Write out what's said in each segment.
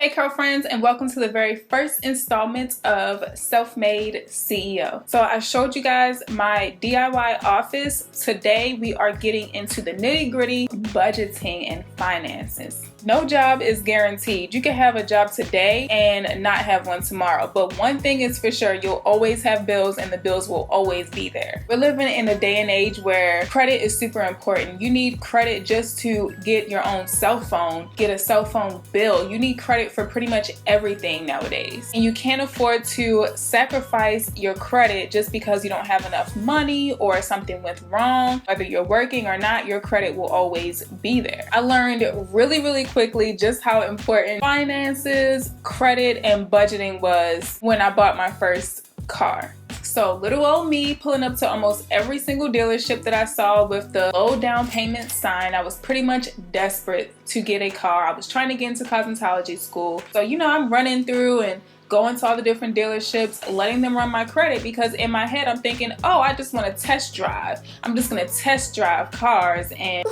Hey girlfriends, and welcome to the very first installment of SelfMade CEO. So I showed you guys my DIY office. Today we are getting into the nitty-gritty budgeting and finances. No job is guaranteed. You can have a job today and not have one tomorrow, but one thing is for sure, you'll always have bills and the bills will always be there. We're living in a day and age where credit is super important. You need credit just to get your own cell phone, get a cell phone bill. You need credit for pretty much everything nowadays. And you can't afford to sacrifice your credit just because you don't have enough money or something went wrong. Whether you're working or not, your credit will always be there. I learned really quickly just how important finances, credit, and budgeting was when I bought my first car. So little old me pulling up to almost every single dealership that I saw with the low down payment sign. I was pretty much desperate to get a car. I was trying to get into cosmetology school. So I'm running through and going to all the different dealerships, letting them run my credit, because in my head I'm thinking, oh, I just want to test drive. I'm just going to test drive cars. And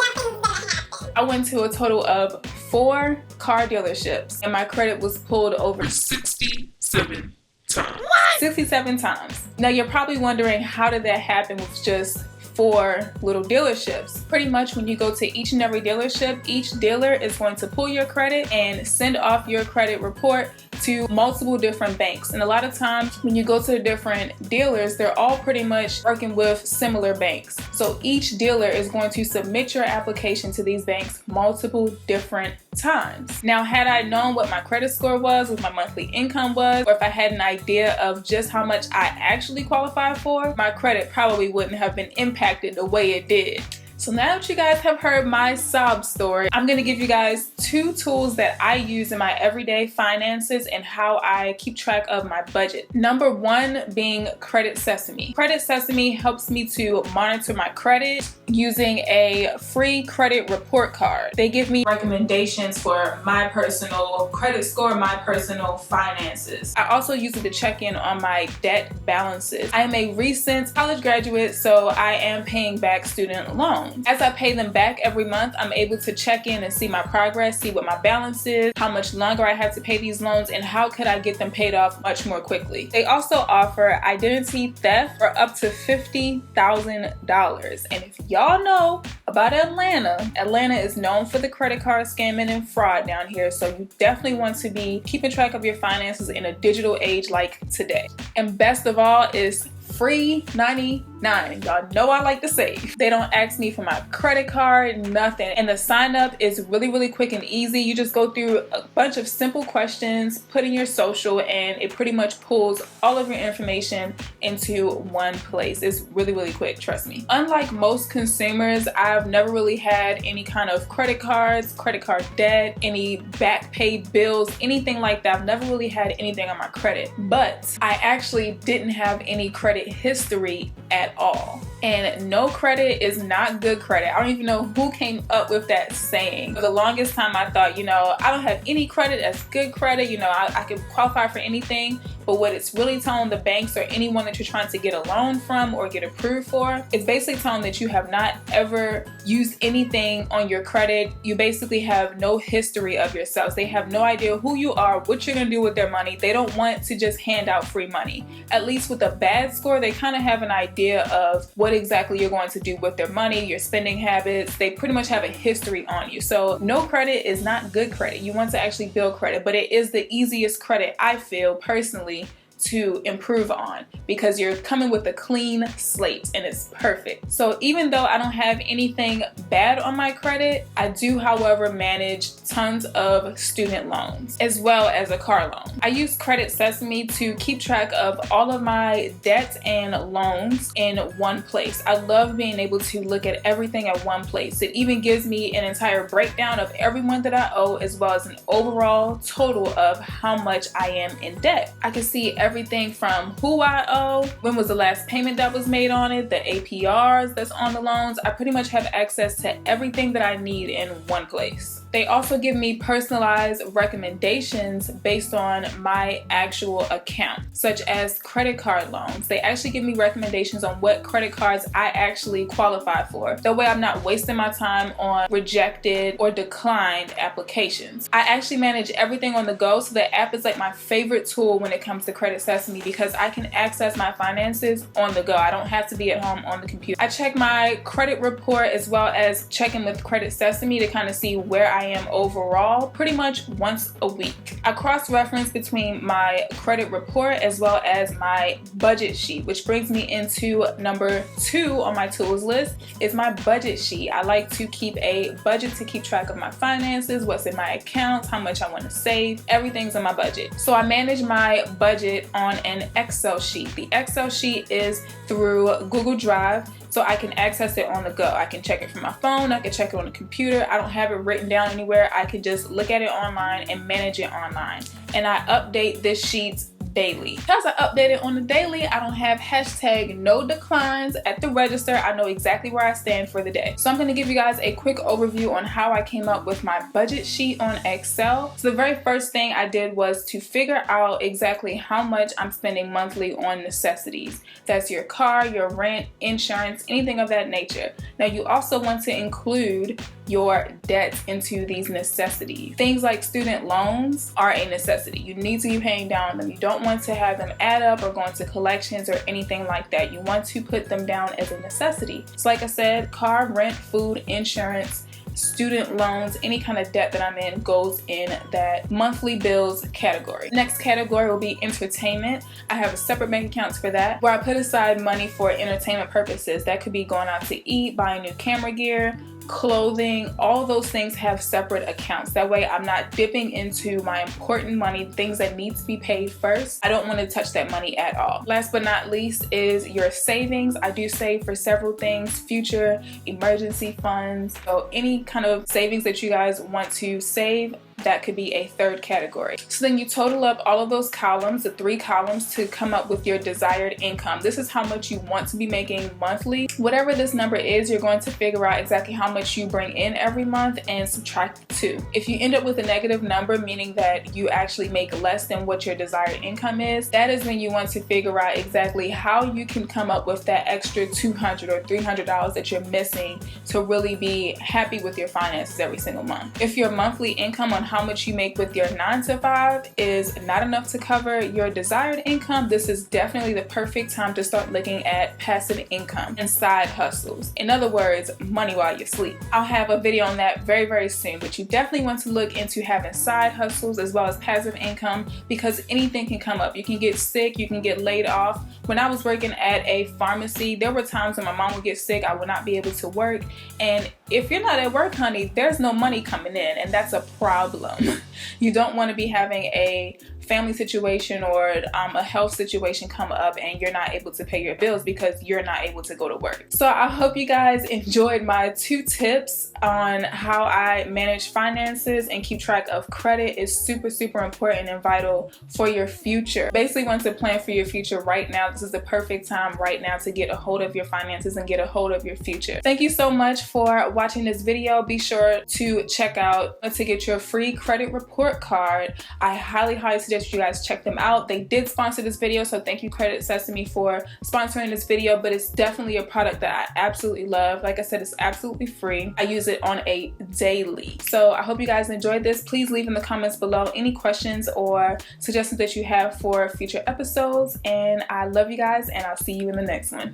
I went to a total of 4 car dealerships and my credit was pulled over 67 times. What? 67 times. Now you're probably wondering, how did that happen with just 4 little dealerships? Pretty much when you go to each and every dealership, each dealer is going to pull your credit and send off your credit report to multiple different banks. And a lot of times when you go to the different dealers, they're all pretty much working with similar banks. So each dealer is going to submit your application to these banks multiple different times. Now, had I known what my credit score was, what my monthly income was, or if I had an idea of just how much I actually qualify for, my credit probably wouldn't have been impacted the way it did. So now that you guys have heard my sob story, I'm going to give you guys 2 tools that I use in my everyday finances and how I keep track of my budget. Number 1 being Credit Sesame. Credit Sesame helps me to monitor my credit using a free credit report card. They give me recommendations for my personal credit score, my personal finances. I also use it to check in on my debt balances. I am a recent college graduate, so I am paying back student loans. As I pay them back every month, I'm able to check in and see my progress, see what my balance is, how much longer I have to pay these loans, and how could I get them paid off much more quickly. They also offer identity theft for up to $50,000. And if y'all know about Atlanta is known for the credit card scamming and fraud down here, so you definitely want to be keeping track of your finances in a digital age like today. And best of all is free 99. Y'all know I like to save. They don't ask me for my credit card, nothing. And the sign up is really quick and easy. You just go through a bunch of simple questions, put in your social, and it pretty much pulls all of your information into one place. It's really quick, trust me. Unlike most consumers, I've never really had any kind of credit cards, credit card debt, any back paid bills, anything like that. I've never really had anything on my credit, but I actually didn't have any credit history at all. And no credit is not good credit. I don't even know who came up with that saying. For the longest time I thought, I don't have any credit, that's good credit, I can qualify for anything. But what it's really telling the banks or anyone that you're trying to get a loan from or get approved for, it's basically telling that you have not ever used anything on your credit. You basically have no history of yourselves. They have no idea who you are, what you're gonna do with their money. They don't want to just hand out free money. At least with a bad score, they kind of have an idea of what exactly you're going to do with their money, your spending habits. They pretty much have a history on you. So no credit is not good credit. You want to actually build credit, but it is the easiest credit, I feel personally, to improve on, because you're coming with a clean slate and it's perfect. So even though I don't have anything bad on my credit, I do, however, manage tons of student loans as well as a car loan. I use Credit Sesame to keep track of all of my debts and loans in one place. I love being able to look at everything at one place. It even gives me an entire breakdown of everyone that I owe, as well as an overall total of how much I am in debt. I can see everything from who I owe, when was the last payment that was made on it, the APRs that's on the loans. I pretty much have access to everything that I need in one place. They also give me personalized recommendations based on my actual account, such as credit card loans. They actually give me recommendations on what credit cards I actually qualify for. That way I'm not wasting my time on rejected or declined applications. I actually manage everything on the go, so the app is like my favorite tool when it comes to Credit Sesame because I can access my finances on the go. I don't have to be at home on the computer. I check my credit report as well as checking with Credit Sesame to kind of see where I am overall pretty much once a week. I cross-reference between my credit report as well as my budget sheet, which brings me into number 2 on my tools list is my budget sheet. I like to keep a budget to keep track of my finances, what's in my accounts, how much I want to save, everything's in my budget. So I manage my budget on an Excel sheet. The Excel sheet is through Google Drive, so I can access it on the go. I can check it from my phone, I can check it on the computer. I don't have it written down anywhere. I can just look at it online and manage it online. And I update this sheet daily. Because I update it on the daily, I don't have hashtag no declines at the register. I know exactly where I stand for the day. So I'm going to give you guys a quick overview on how I came up with my budget sheet on Excel. So the very first thing I did was to figure out exactly how much I'm spending monthly on necessities. That's your car, your rent, insurance, anything of that nature. Now you also want to include your debts into these necessities. Things like student loans are a necessity. You need to be paying down on them. You don't want to have them add up or go into collections or anything like that. You want to put them down as a necessity. So like I said, car, rent, food, insurance, student loans, any kind of debt that I'm in goes in that monthly bills category. Next category will be entertainment. I have a separate bank account for that where I put aside money for entertainment purposes. That could be going out to eat, buying new camera gear, clothing, all those things have separate accounts. That way I'm not dipping into my important money, things that need to be paid first. I don't want to touch that money at all. Last but not least is your savings. I do save for several things, future emergency funds. So any kind of savings that you guys want to save, that could be a third category. So then you total up all of those columns, the 3 columns, to come up with your desired income. This is how much you want to be making monthly. Whatever this number is, you're going to figure out exactly how much you bring in every month and subtract 2. If you end up with a negative number, meaning that you actually make less than what your desired income is, that is when you want to figure out exactly how you can come up with that extra $200 or $300 that you're missing to really be happy with your finances every single month. If your monthly income on how much you make with your 9-to-5 is not enough to cover your desired income, this is definitely the perfect time to start looking at passive income and side hustles. In other words, money while you sleep. I'll have a video on that very, very soon, but you definitely want to look into having side hustles as well as passive income because anything can come up. You can get sick, you can get laid off. When I was working at a pharmacy, there were times when my mom would get sick, I would not be able to work, and if you're not at work, honey, there's no money coming in, and that's a problem. You don't want to be having a family situation or a health situation come up and you're not able to pay your bills because you're not able to go to work. So I hope you guys enjoyed my 2 tips on how I manage finances and keep track of credit. Is super, super important and vital for your future. Basically want to plan for your future right now. This is the perfect time right now to get a hold of your finances and get a hold of your future. Thank you so much for watching this video. Be sure to check out to get your free credit report card. I highly suggest you guys check them out. They did sponsor this video, so thank you Credit Sesame for sponsoring this video, but it's definitely a product that I absolutely love. Like I said, it's absolutely free. I use it on a daily. So I hope you guys enjoyed this. Please leave in the comments below any questions or suggestions that you have for future episodes, and I love you guys and I'll see you in the next one.